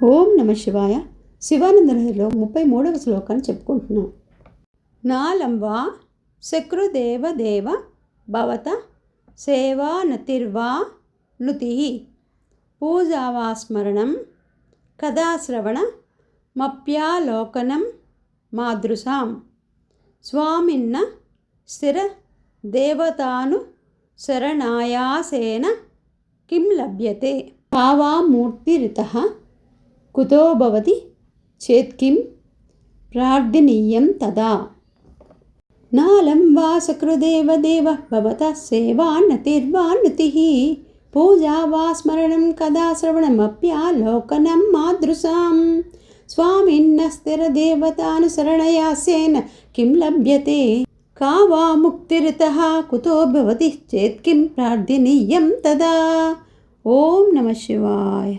ఓం నమ శివాయ. శివానందలహరిలో 33వ శ్లోకాన్ని చెప్పుకుంటున్నాం. నాలంవా శక్రుదేవదేవ భవత సేవానతిర్వా నుతి పూజావా స్మరణం కదా శ్రవణ మప్యాలోకనం మాదృశాం స్వామిన్న స్థిర దేవతాను శరణాయాసేన కిం లభ్యతే భావా మూర్తిరితః కుతో భవతి చేత్కిం ప్రార్థనీయం తదా. నాలం వా సకృదేవదేవ భవత సేవాన్నతిర్వా నుతిః పూజా వా స్మరణం కదా శ్రవణమప్యాలోకనం మాదృశాం స్వామిన్న స్థిరదేవతానుసరణయాసేన కిం లభ్యతే का वा मुक्तिरितः कुतो भवति चेत् किं प्रार्थनीयं तदा. ओम नमः शिवाय.